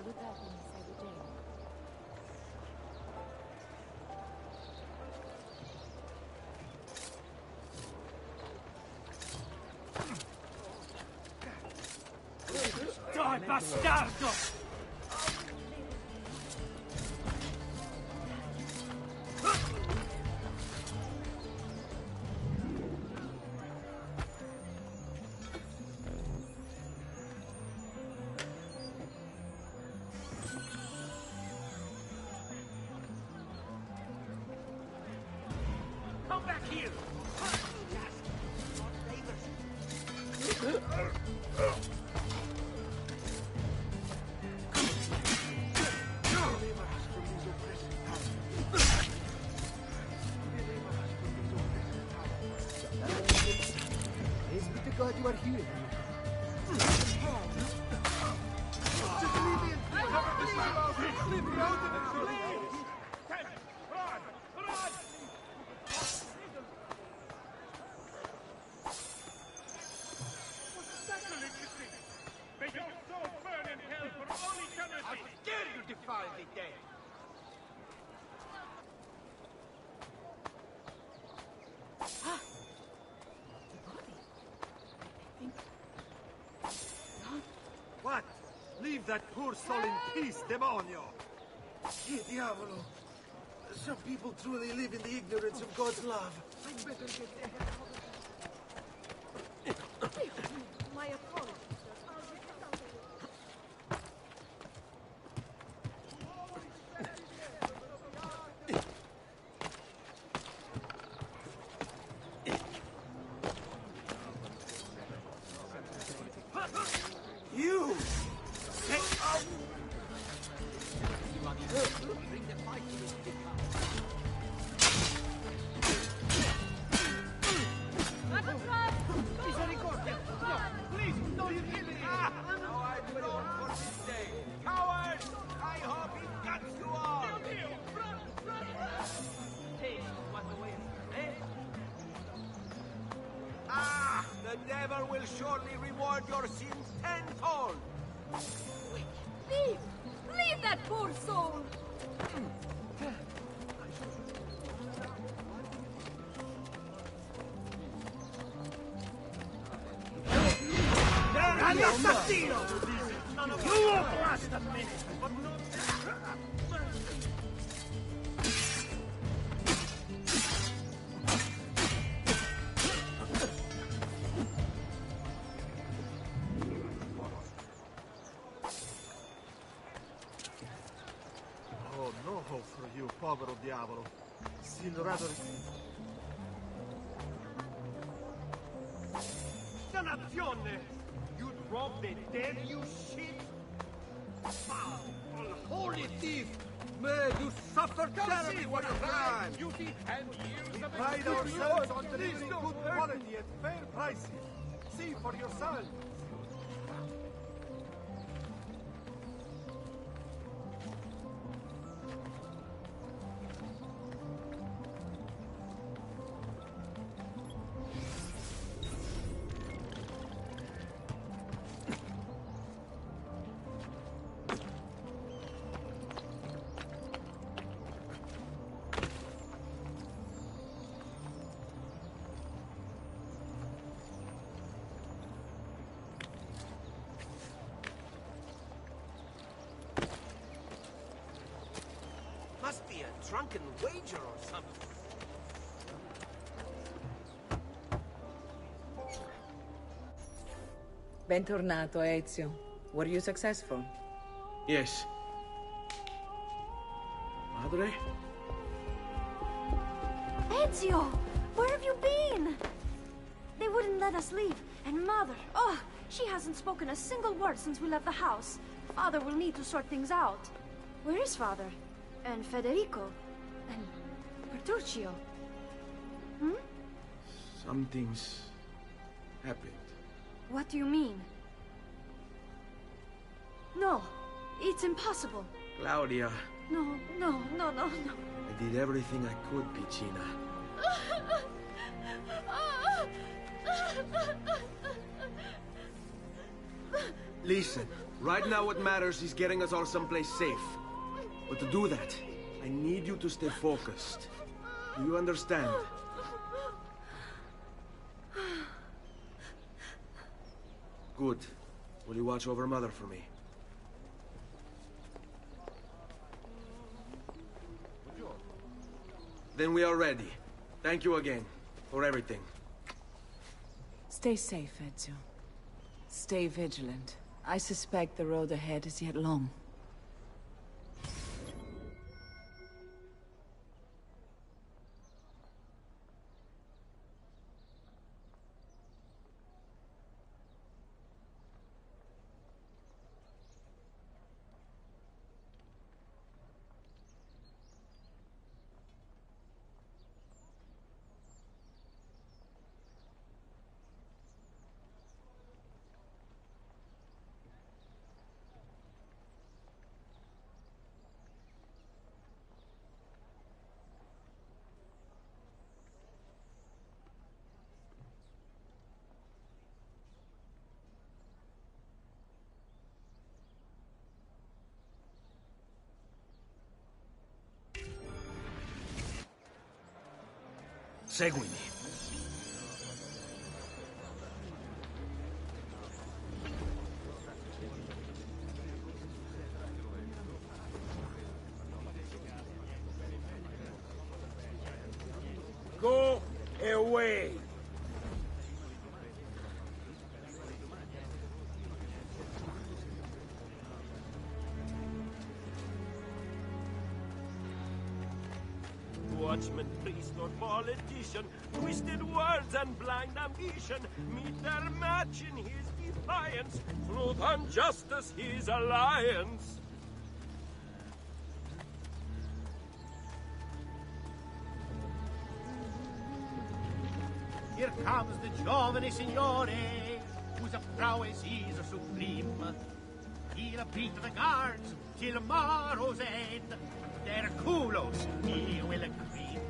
Salutatum, salutem. Dai, bastardo! Come back here! Praise be to God you are here. May your soul burn in hell for all eternity! How dare you defile the dead! What? Leave that poor soul in peace, demonio! Che diavolo! Some people truly live in the ignorance of God's love. I'd better get the hell out of here. My apologies. You! Misericordia! No! Please, no, you kill me! Now I'm drawn for this day! Cowards! I hope it cuts you all! Taste what awaits, eh? Ah! The devil will surely reward your sins tenfold! Leave! Leave that poor soul! All'assassino! You blast a minute! Oh, no hope for you, povero diavolo. Silverato... Dannazione! You'd rob the dead, you shit! Foul, unholy thief! May you suffer terribly for your crime! Beauty and years of Pride ourselves on delivering good quality at fair prices. See for yourself. Must be a drunken wager or something. Bentornato, Ezio. Were you successful? Yes. Madre? Ezio! Where have you been? They wouldn't let us leave. And Mother, oh, she hasn't spoken a single word since we left the house. Father will need to sort things out. Where is Father? And Federico? And Bertuccio? Hmm? Something's happened. What do you mean? No, it's impossible. Claudia, No, no, no, no, no. I did everything I could, Piccina. Listen, right now what matters is getting us all someplace safe. But to do that, I need you to stay focused. Do you understand? Good. Will you watch over Mother for me? Then we are ready. Thank you again, for everything. Stay safe, Ezio. Stay vigilant. I suspect the road ahead is yet long. Seguimi. Go away. Watchman, priest, or politician, twisted words and blind ambition meet their match in his defiance. Truth and justice his alliance. Here comes the giovane signore, whose prowess is supreme. He'll beat the guards till morrow's end. Their culos he will cream.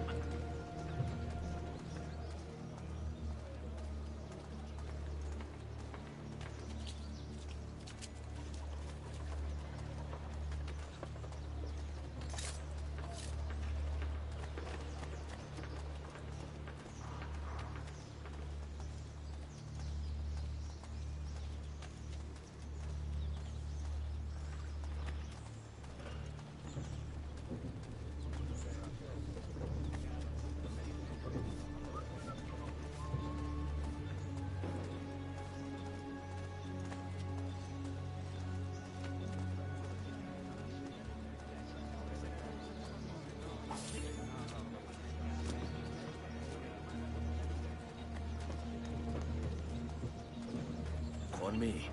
On me.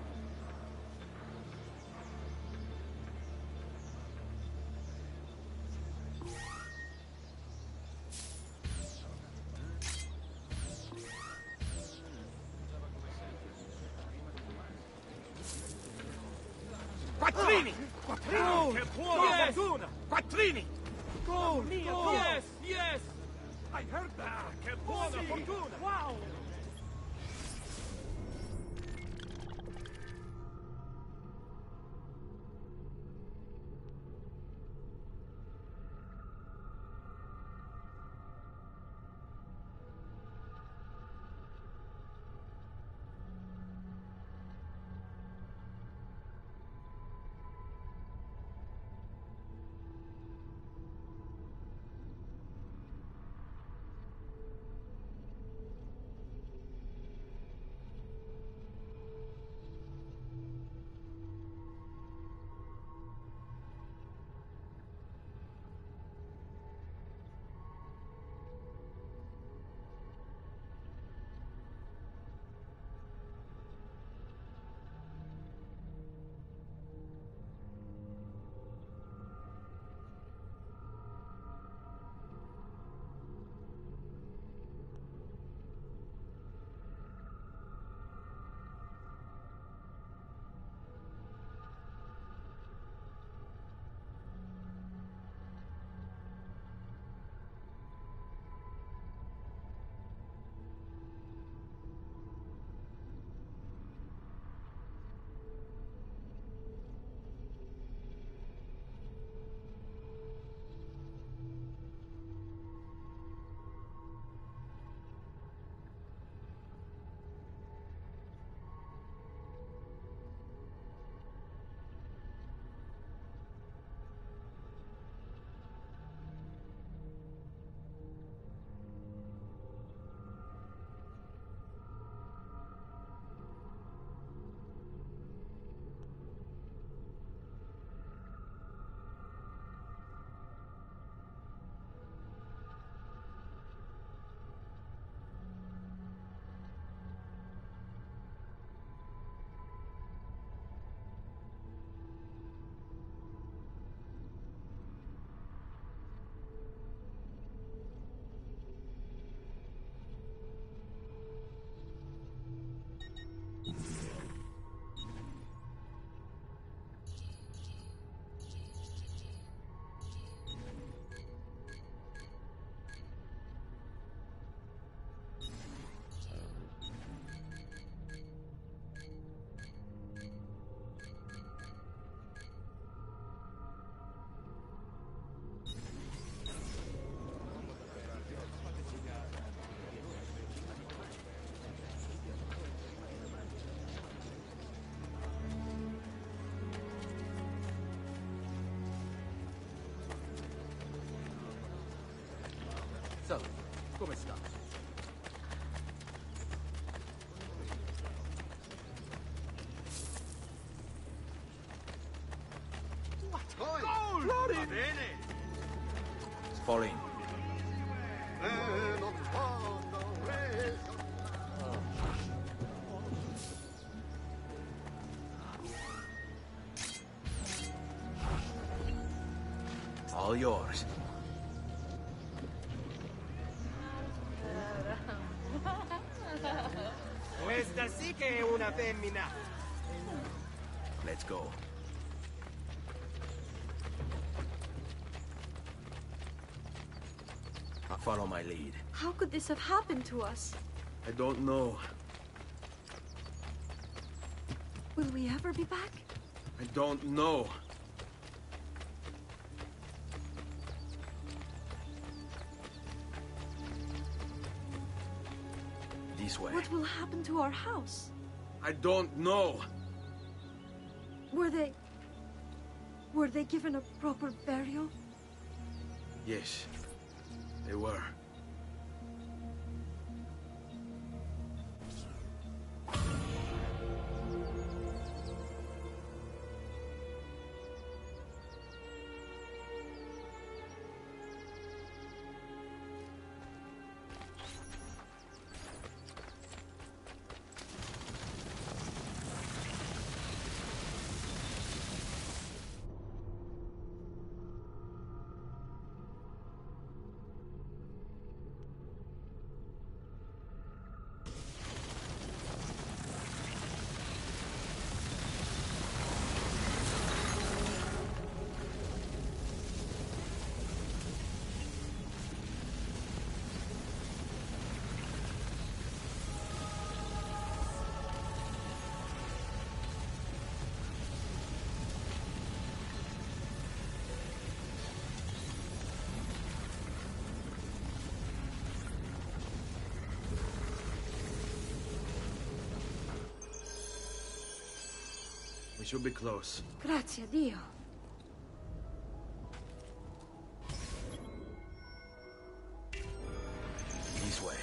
Quattrini! Quattrini! Che buona fortuna! Quattrini! Gold! Gold! Yes, yes! I heard that! Che buona fortuna! Wow! come sta? What? Goal! Va bene! Fall in. All yours. Questa sì che è una femmina! Let's go. Follow my lead. How could this have happened to us? I don't know. Will we ever be back? I don't know. This way. What will happen to our house? I don't know. Were they given a proper burial? Yes, they were. We should be close. Grazie a Dio. This way.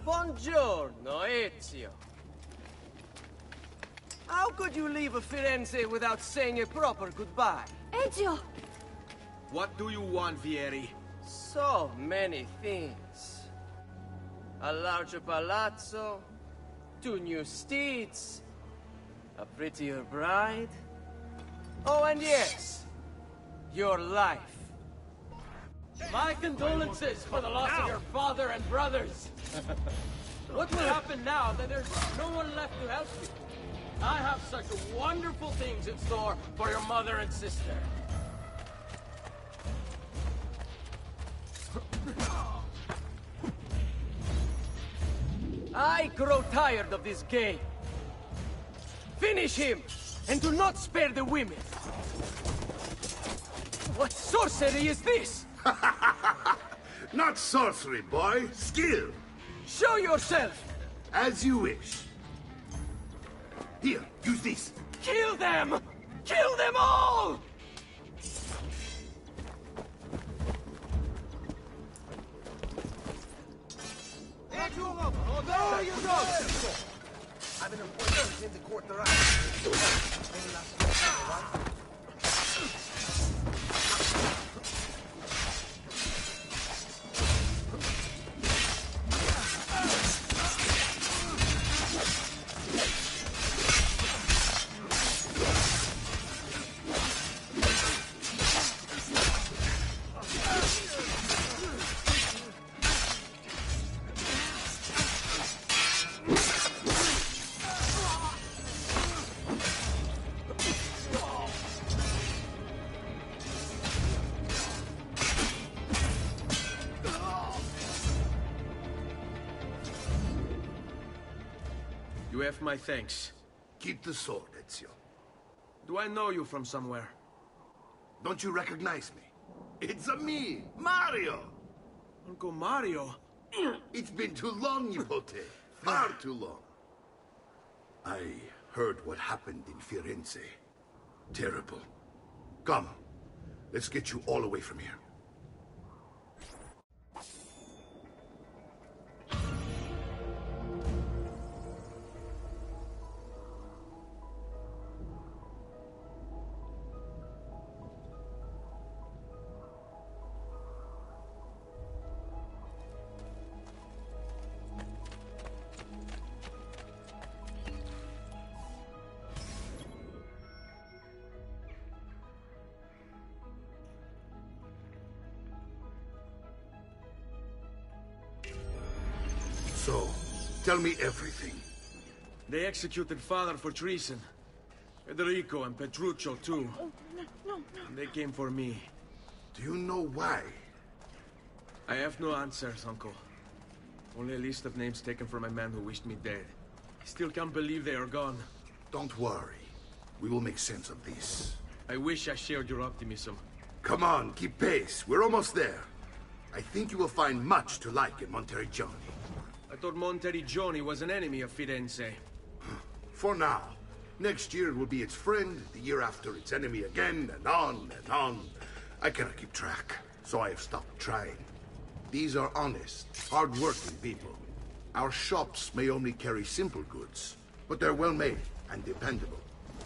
Buongiorno, Ezio. How could you leave Firenze without saying a proper goodbye? Ezio! What do you want, Vieri? So many things. A larger palazzo, 2 new steeds, a prettier bride. Oh, and yes, your life. My condolences for the loss of your father and brothers. What will happen now that there's no one left to help you? I have such wonderful things in store for your mother and sister. I grow tired of this game. Finish him, and do not spare the women. What sorcery is this? Not sorcery, boy. Skill. Show yourself! As you wish. Here, use this. Kill them! Kill them all! There you go! I'm an important in the court You have my thanks. Keep the sword, Ezio. Do I know you from somewhere? Don't you recognize me? It's me, Mario! Uncle Mario? It's been too long, Nipote. Far too long. I heard what happened in Firenze. Terrible. Come, let's get you all away from here. So, tell me everything. They executed Father for treason. Federico and Petruccio, too. And they came for me. Do you know why? I have no answers, Uncle. Only a list of names taken from a man who wished me dead. I still can't believe they are gone. Don't worry. We will make sense of this. I wish I shared your optimism. Come on, keep pace. We're almost there. I think you will find much to like in Monteriggioni. I thought Monteriggioni was an enemy of Firenze. For now. Next year it will be its friend, the year after its enemy again, and on and on. I cannot keep track, so I have stopped trying. These are honest, hard-working people. Our shops may only carry simple goods, but they're well-made and dependable.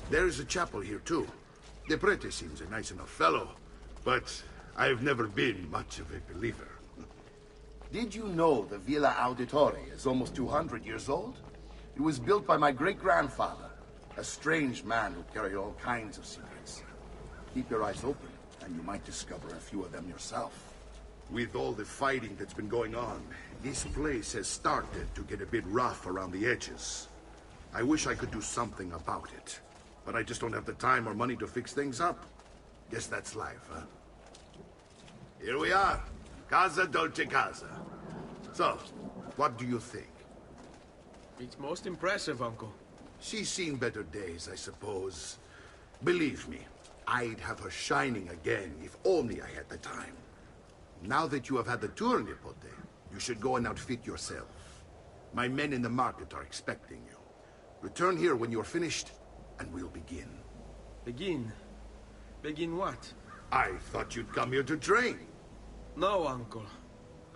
There is a chapel here, too. De Prete seems a nice enough fellow, but I've never been much of a believer. Did you know the Villa Auditore is almost 200 years old? It was built by my great-grandfather, a strange man who carried all kinds of secrets. Keep your eyes open, and you might discover a few of them yourself. With all the fighting that's been going on, this place has started to get a bit rough around the edges. I wish I could do something about it, but I just don't have the time or money to fix things up. Guess that's life, huh? Here we are. Casa Dolce Casa. So, what do you think? It's most impressive, Uncle. She's seen better days, I suppose. Believe me, I'd have her shining again if only I had the time. Now that you have had the tour, Nipote, you should go and outfit yourself. My men in the market are expecting you. Return here when you're finished, and we'll begin. Begin? Begin what? I thought you'd come here to train. No, Uncle.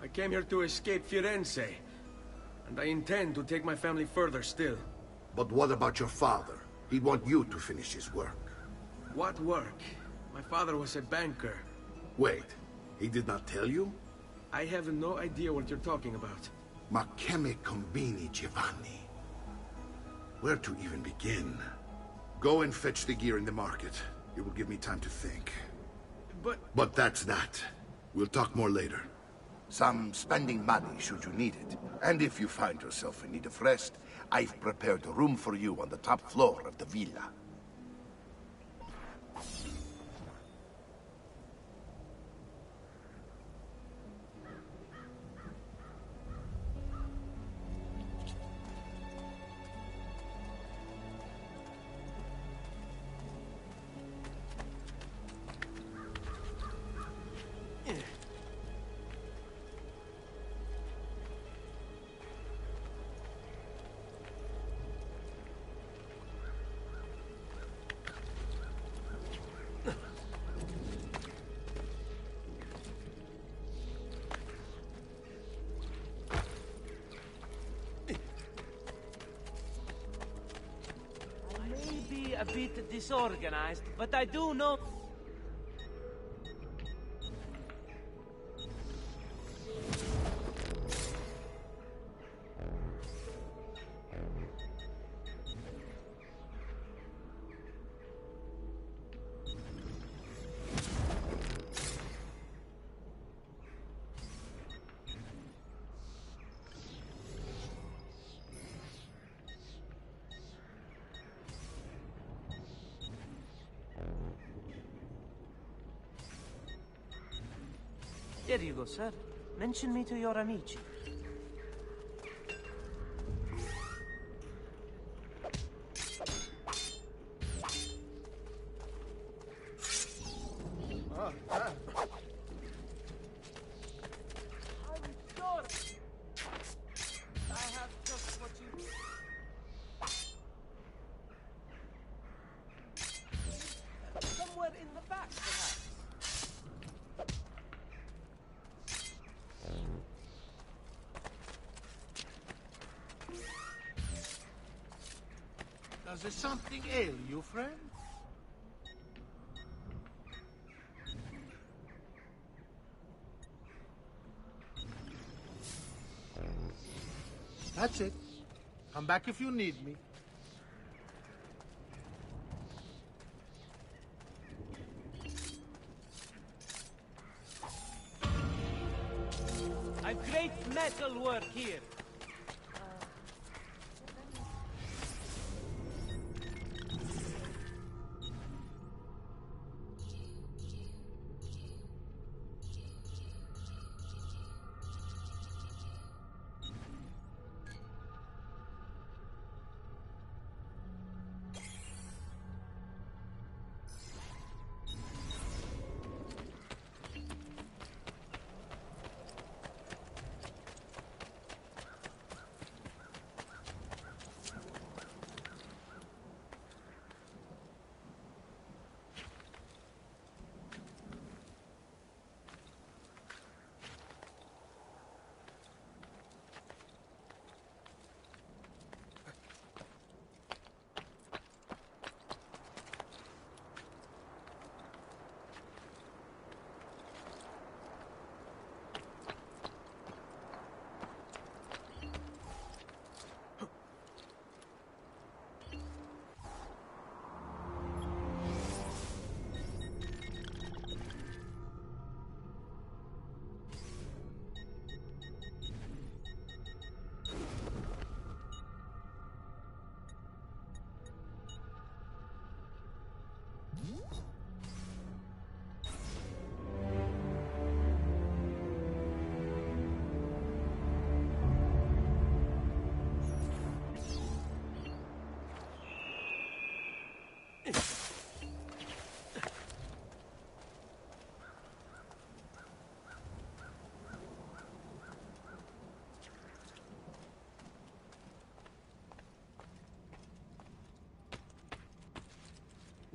I came here to escape Firenze. And I intend to take my family further still. But what about your father? He'd want you to finish his work. What work? My father was a banker. Wait, he did not tell you? I have no idea what you're talking about. Ma che me combini, Giovanni? Where to even begin? Go and fetch the gear in the market. It will give me time to think. But that's that. We'll talk more later. Some spending money should you need it. And if you find yourself in need of rest, I've prepared a room for you on the top floor of the villa. A bit disorganized, but I do know... There you go, sir. Mention me to your amici. Does something ail you, friend? That's it. Come back if you need me. A great metal work here.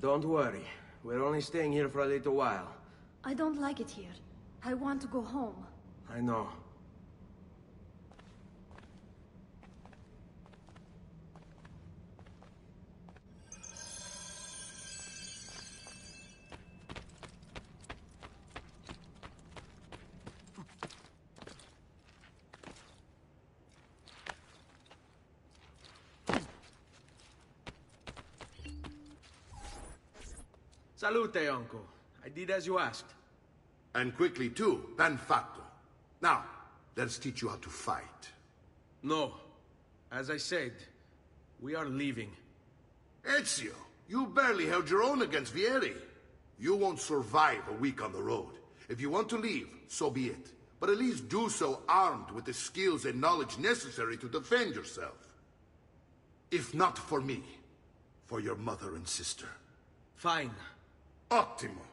Don't worry. We're only staying here for a little while. I don't like it here. I want to go home. I know. Salute, uncle. I did as you asked. And quickly too, ben fatto. Now, let's teach you how to fight. No. As I said, we are leaving. Ezio, you barely held your own against Vieri. You won't survive a week on the road. If you want to leave, so be it. But at least do so armed with the skills and knowledge necessary to defend yourself. If not for me, for your mother and sister. Fine. Ottimo.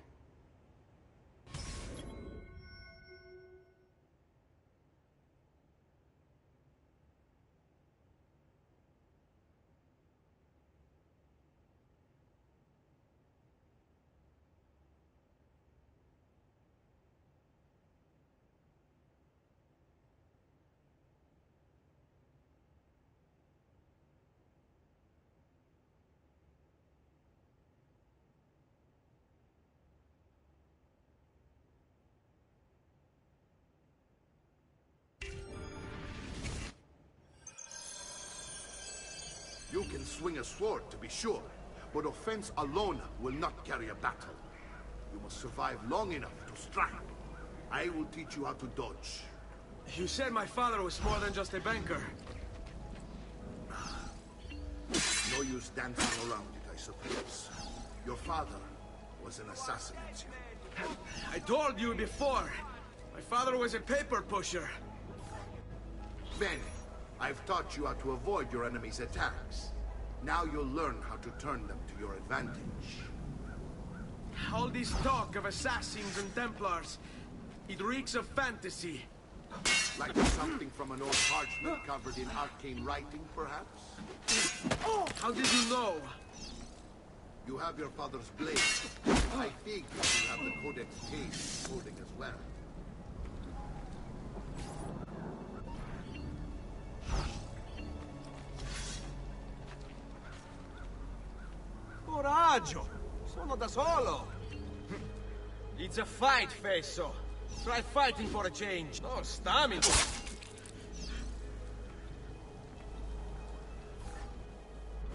You can swing a sword, to be sure, but offense alone will not carry a battle. You must survive long enough to strike. I will teach you how to dodge. You said my father was more than just a banker. No use dancing around it, I suppose. Your father was an assassin, Ezio. I told you before. My father was a paper pusher. Bene. I've taught you how to avoid your enemy's attacks. Now you'll learn how to turn them to your advantage. All this talk of assassins and Templars, it reeks of fantasy. Like something from an old parchment covered in arcane writing, perhaps? How did you know? You have your father's blade. I think you have the Codex case holding as well. coraggio! Sono da solo! It's a fight, Fesso. Try fighting for a change. No stamina.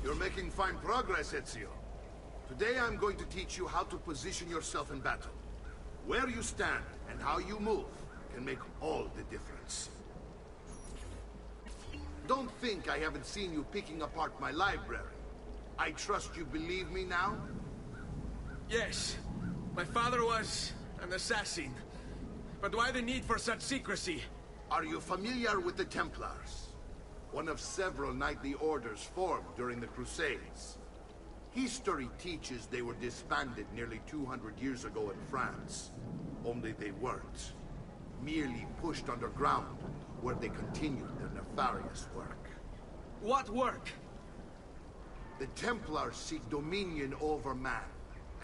You're making fine progress, Ezio. Today I'm going to teach you how to position yourself in battle. Where you stand and how you move can make all the difference. Don't think I haven't seen you picking apart my library. I trust you believe me now? Yes. My father was an assassin. But why the need for such secrecy? Are you familiar with the Templars? One of several knightly orders formed during the Crusades. History teaches they were disbanded nearly 200 years ago in France. Only they weren't. Merely pushed underground, where they continued their nefarious work. What work? The Templars seek dominion over man,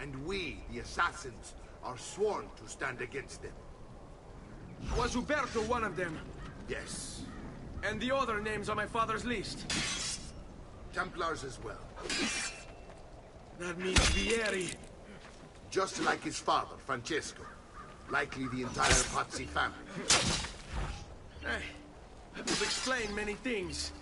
and we, the assassins, are sworn to stand against them. Was Uberto one of them? Yes. And the other names on my father's list? Templars as well. That means Vieri. Just like his father, Francesco. Likely the entire Pazzi family. Hey, that would explain many things.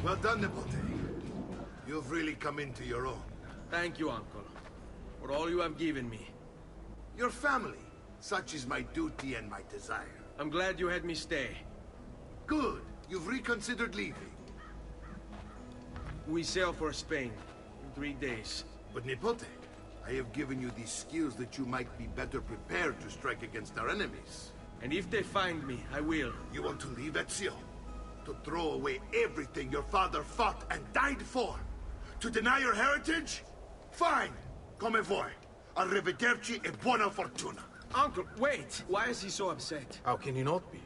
Well done, Nipote. You've really come into your own. Thank you, Uncle, for all you have given me. Your family. Such is my duty and my desire. I'm glad you had me stay. Good. You've reconsidered leaving. We sail for Spain in 3 days. But Nipote, I have given you these skills that you might be better prepared to strike against our enemies. And if they find me, I will. You want to leave Ezio? To throw away everything your father fought and died for? To deny your heritage? Fine. Come vuoi. Arrivederci e buona fortuna. Uncle, wait! Why is he so upset? How can he not be?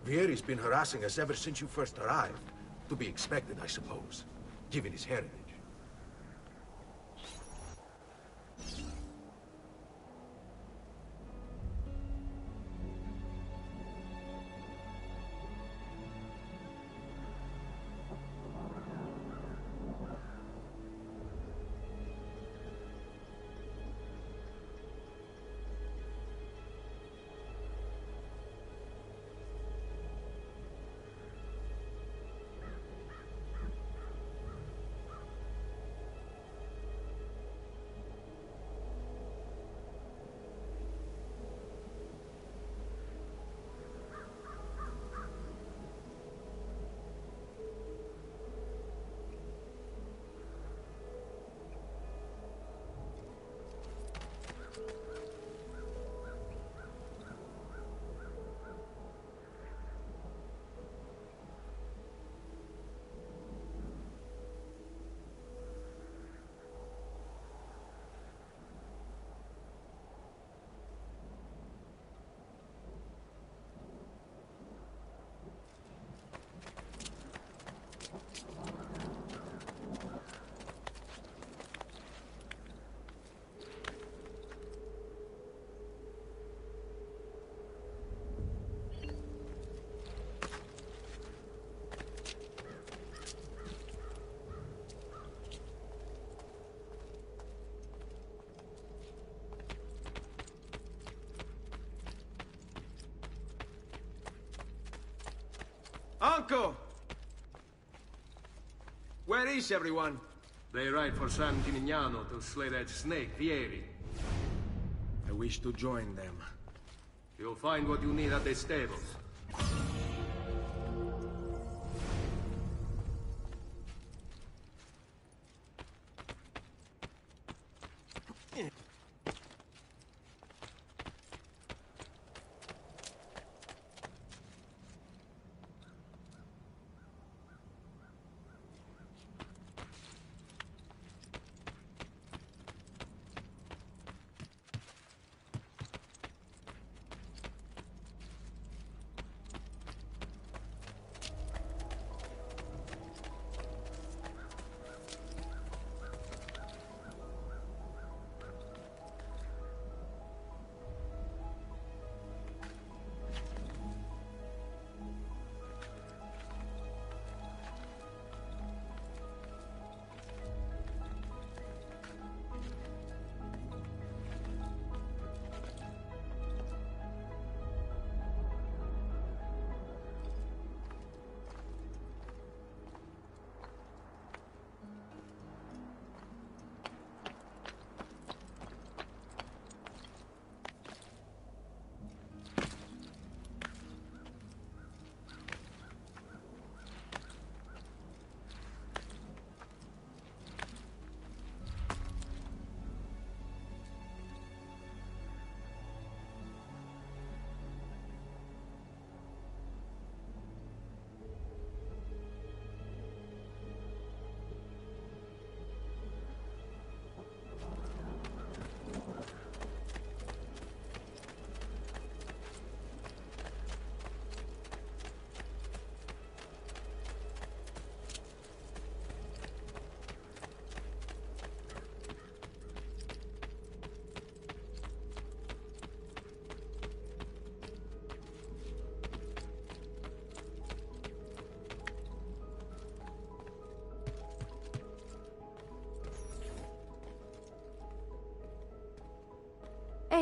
Vieri's been harassing us ever since you first arrived. To be expected, I suppose, given his heritage. Uncle! Where is everyone? They ride for San Gimignano to slay that snake, Vieri. I wish to join them. You'll find what you need at the stables.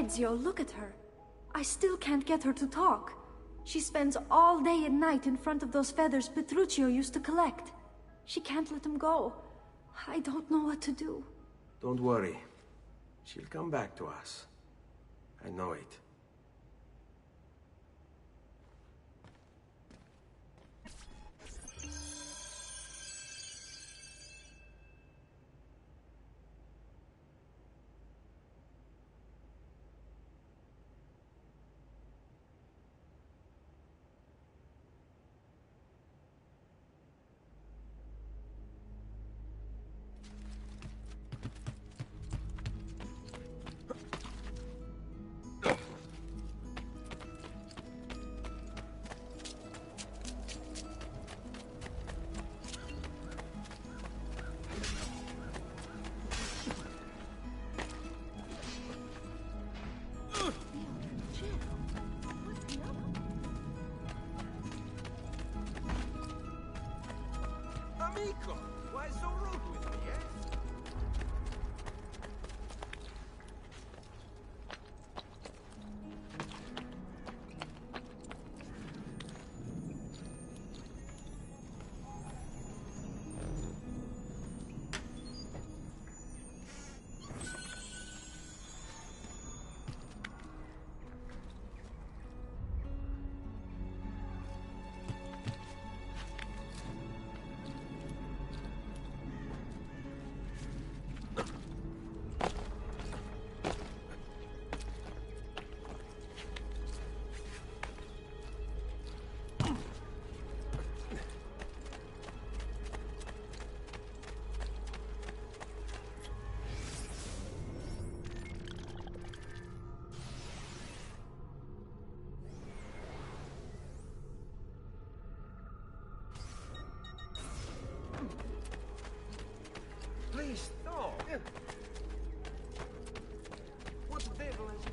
Ezio, look at her. I still can't get her to talk. She spends all day and night in front of those feathers Petruchio used to collect. She can't let them go. I don't know what to do. Don't worry. She'll come back to us. I know it. Amico, why so rude with me, eh? Please, no. What the devil is...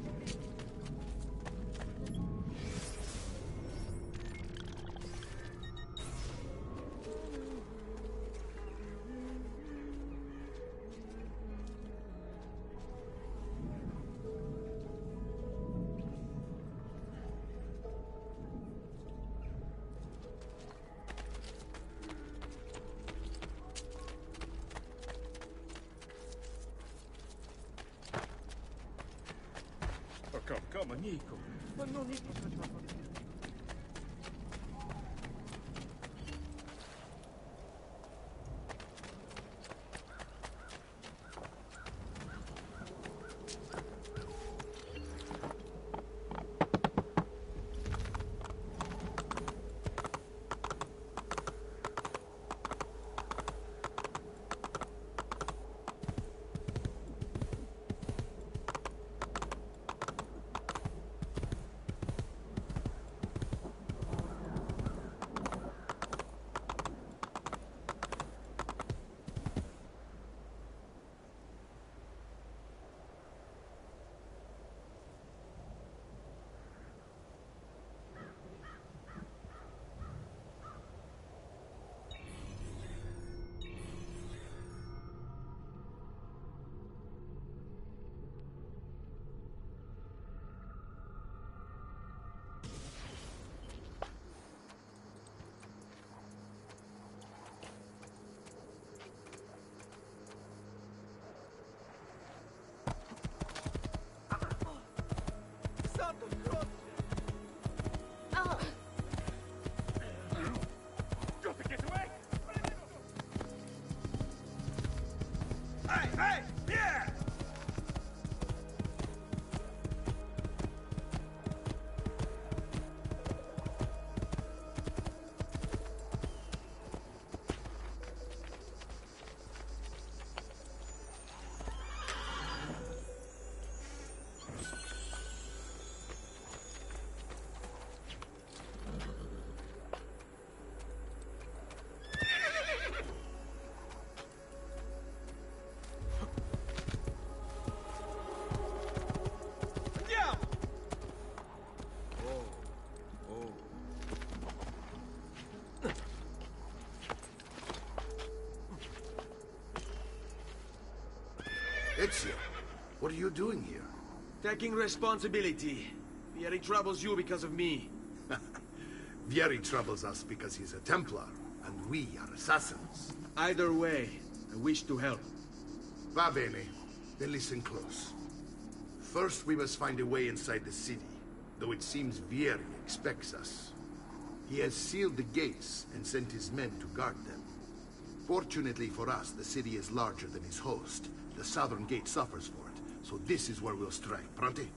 Come, amico. Ma non... Hey! Yeah! Ezio, what are you doing here? Taking responsibility. Vieri troubles you because of me. Vieri troubles us because he's a Templar, and we are assassins. Either way, I wish to help. Va bene. Then listen close. First, we must find a way inside the city, though it seems Vieri expects us. He has sealed the gates and sent his men to guard them. Fortunately for us, the city is larger than his host. The southern gate suffers for it, so this is where we'll strike. Pronti?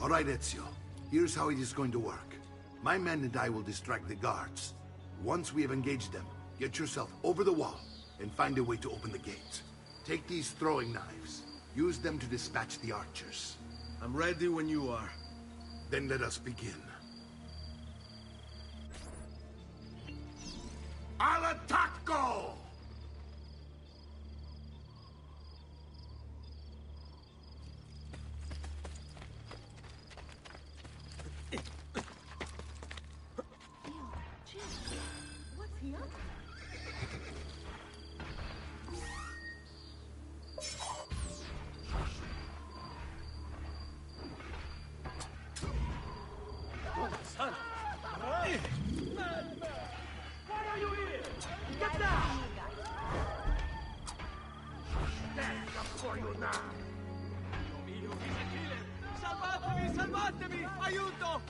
All right, Ezio. Here's how it is going to work. My men and I will distract the guards. Once we have engaged them, get yourself over the wall and find a way to open the gate. Take these throwing knives. Use them to dispatch the archers. I'm ready when you are. Then let us begin. Al attacco! What's he up Son! Why are you here? Get down! That's up for you now! Dio mio, he's a killer! Salvatemi, salvatemi! Aiuto!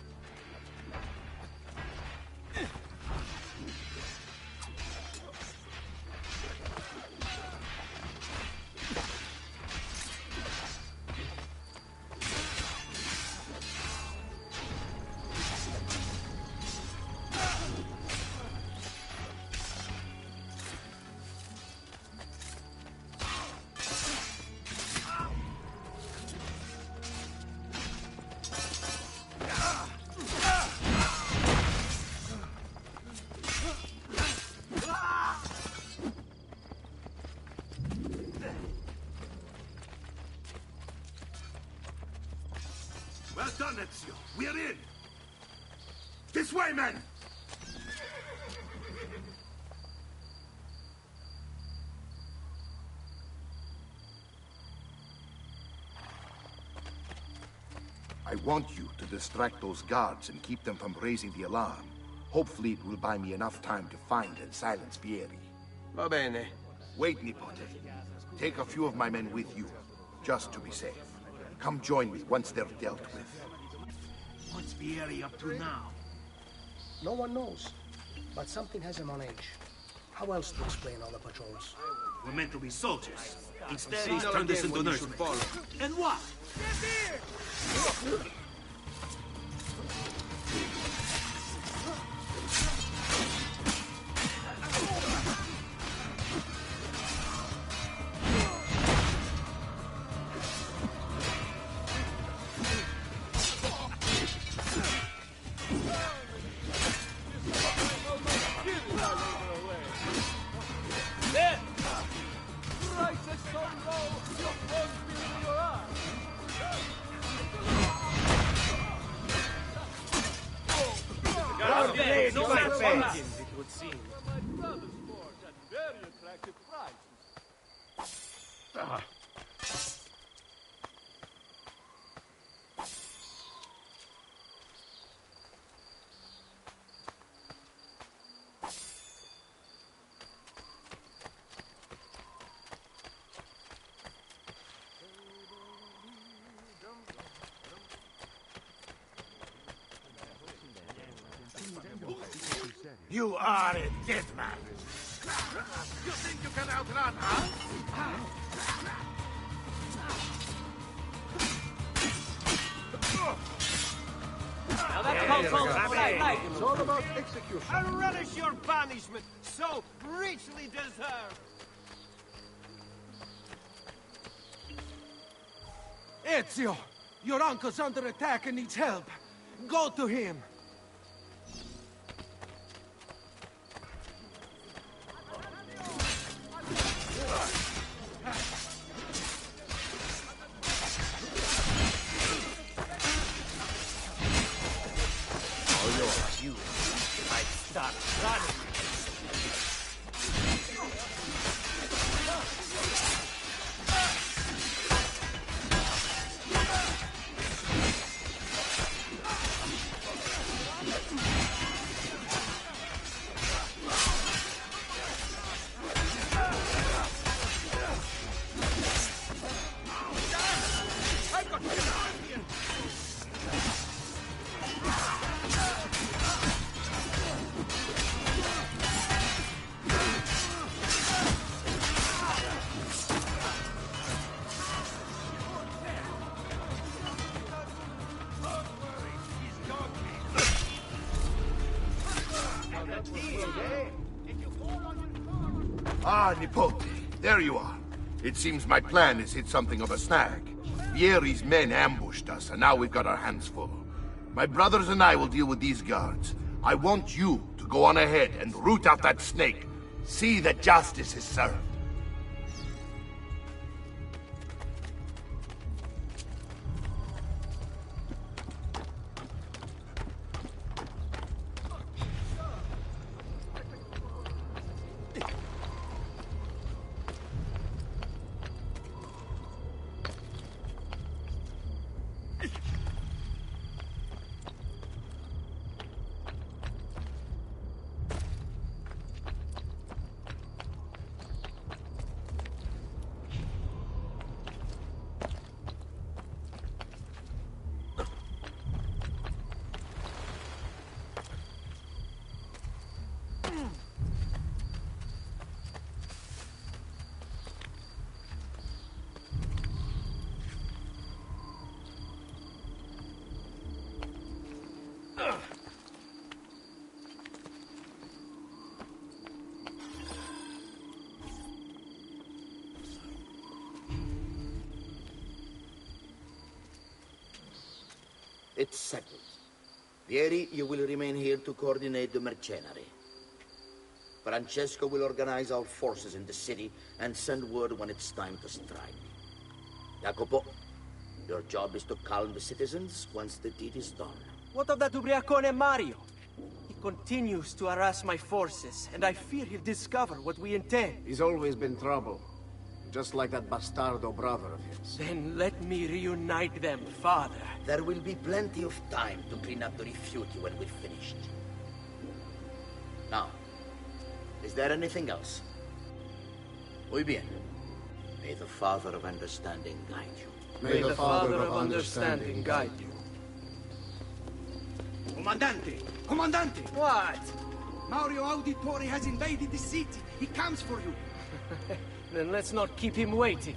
Well done, Ezio. We're in. This way, men! I want you to distract those guards and keep them from raising the alarm. Hopefully it will buy me enough time to find and silence Vieri. Va bene. Wait, Nipote. Take a few of my men with you, just to be safe. Come join me once they're dealt with. What's Vieri up to now? No one knows, but something has him on edge. How else to explain all the patrols? We're meant to be soldiers. Instead, Signal he's turned us again into when you should nursemaids. follow. And what? There! Prices so low, your phone's in your eyes! seems. My brother's forge at very attractive prices. You are a dead man. You think you can outrun us? Now that calls all right. It's all about execution. I relish your banishment, so richly deserved. Ezio! Your uncle's under attack and needs help. Go to him. You might start running. Ah, Nipote. There you are. It seems my plan has hit something of a snag. Vieri's men ambushed us, and now we've got our hands full. My brothers and I will deal with these guards. I want you to go on ahead and root out that snake. See that justice is served. It's settled. Vieri, you will remain here to coordinate the mercenary. Francesco will organize our forces in the city and send word when it's time to strike. Jacopo, your job is to calm the citizens once the deed is done. What of that Ubriacone Mario? He continues to harass my forces, and I fear he'll discover what we intend. He's always been trouble. Just like that bastardo brother of his. Then let me reunite them, father. There will be plenty of time to clean up the Rifiuti when we're finished. Now, is there anything else? Muy bien. May the Father of Understanding guide you. May the Father of Understanding guide you. Comandante! Comandante! What? Mario Auditore has invaded the city. He comes for you. Then let's not keep him waiting.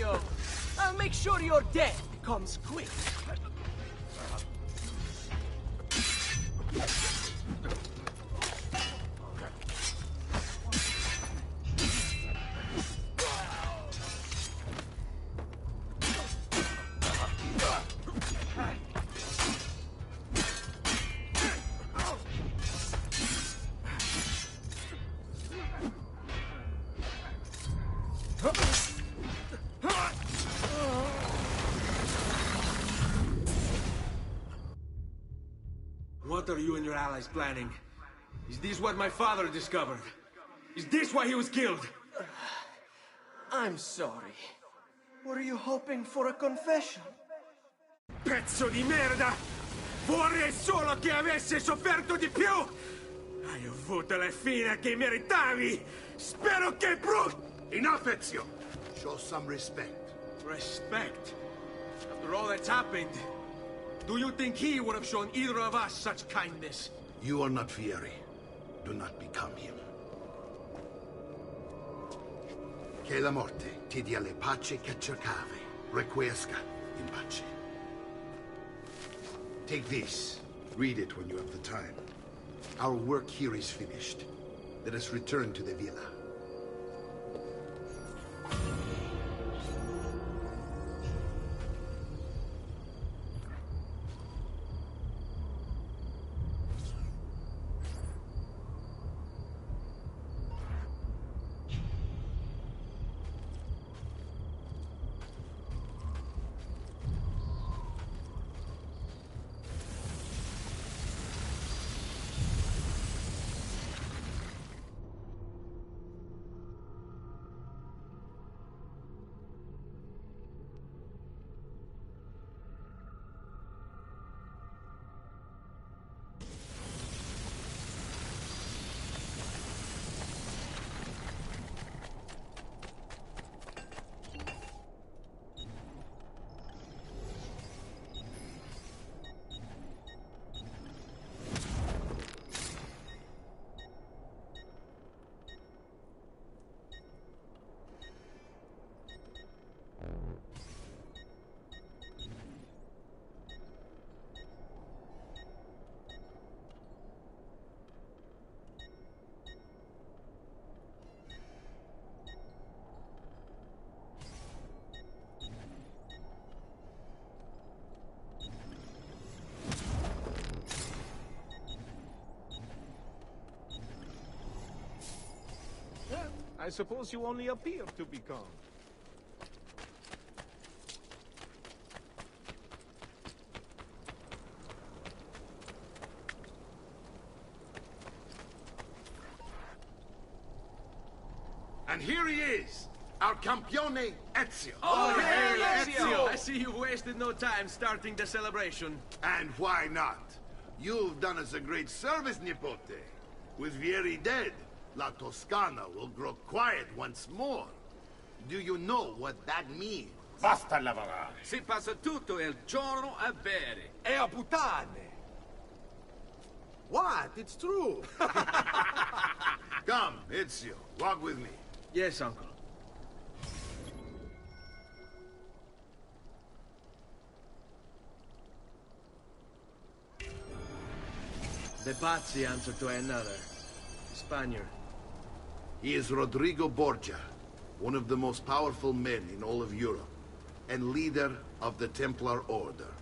Ezio! I'll make sure your death comes quick. What are you and your allies planning? Is this what my father discovered? Is this why he was killed? I'm sorry. Were you hoping for a confession? Pezzo di merda! Vorrei solo che avesse sofferto di più! Hai avuto la fine che meritavi! Spero che Enough, Ezio! Show some respect. Respect? After all that's happened, do you think he would have shown either of us such kindness? You are not Fieri. Do not become him. Che la morte ti dia le pace che cercavi. Requiesca in pace. Take this. Read it when you have the time. Our work here is finished. Let us return to the villa. I suppose you only appear to be calm. And here he is, our campione Ezio. Oh, hey, Ezio! I see you've wasted no time starting the celebration. And why not? You've done us a great service, Nipote. With Vieri dead, La Toscana will grow quiet once more. Do you know what that means? Basta lavorare. Si passa tutto il giorno a bere. E a puttane. What? It's true. Come, Ezio, walk with me. Yes, uncle. The Pazzi answer to another. Spaniard. He is Rodrigo Borgia, one of the most powerful men in all of Europe, and leader of the Templar Order.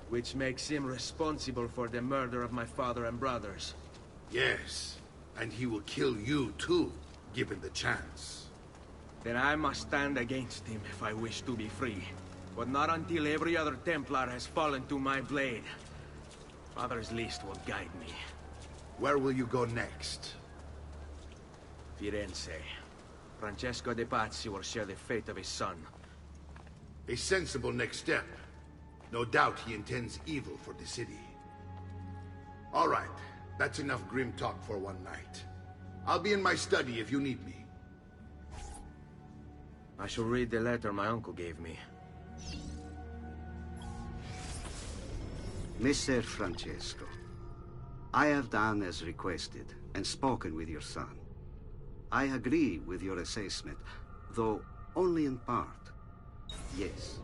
Which makes him responsible for the murder of my father and brothers. Yes, and he will kill you too, given the chance. Then I must stand against him if I wish to be free. But not until every other Templar has fallen to my blade. Father's list will guide me. Where will you go next? Firenze. Francesco de Pazzi will share the fate of his son. A sensible next step. No doubt he intends evil for the city. All right, that's enough grim talk for one night. I'll be in my study if you need me. I shall read the letter my uncle gave me. Messer Francesco, I have done as requested and spoken with your son. I agree with your assessment, though Only in part. Yes.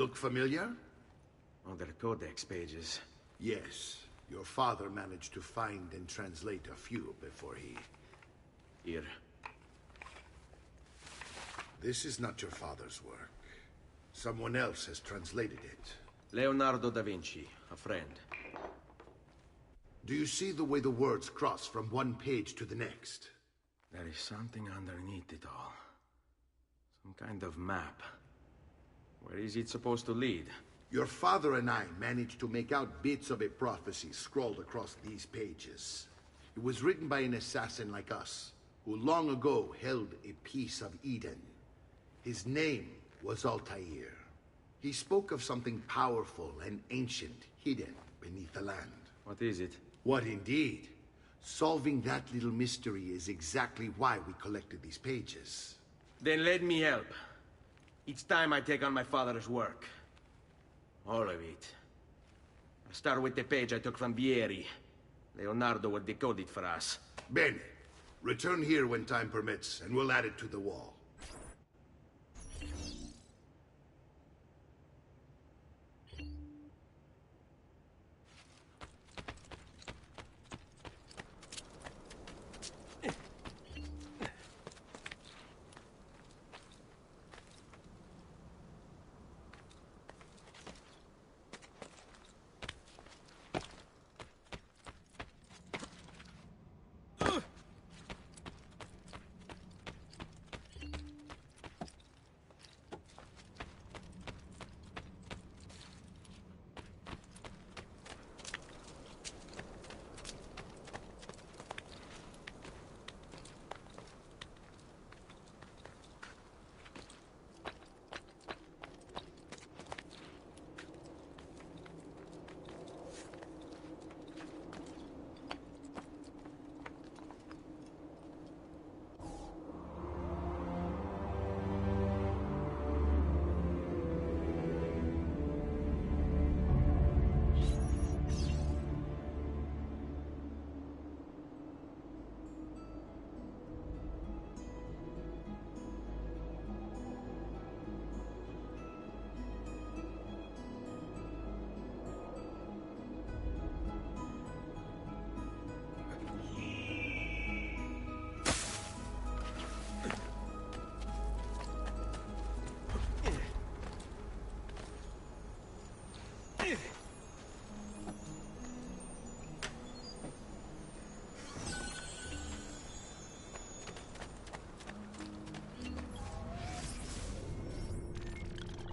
Look familiar? Oh, they're codex pages. Yes. Your father managed to find and translate a few before he... Here. This is not your father's work. Someone else has translated it. Leonardo da Vinci, a friend. Do you see the way the words cross from one page to the next? There is something underneath it all. Some kind of map. Where is it supposed to lead? Your father and I managed to make out bits of a prophecy scrawled across these pages. It was written by an assassin like us, who long ago held a piece of Eden. His name was Altair. He spoke of something powerful and ancient hidden beneath the land. What is it? What indeed? Solving that little mystery is exactly why we collected these pages. Then let me help. Each time I take on my father's work. All of it. I'll start with the page I took from Vieri. Leonardo will decode it for us. Bene. Return here when time permits, and we'll add it to the wall.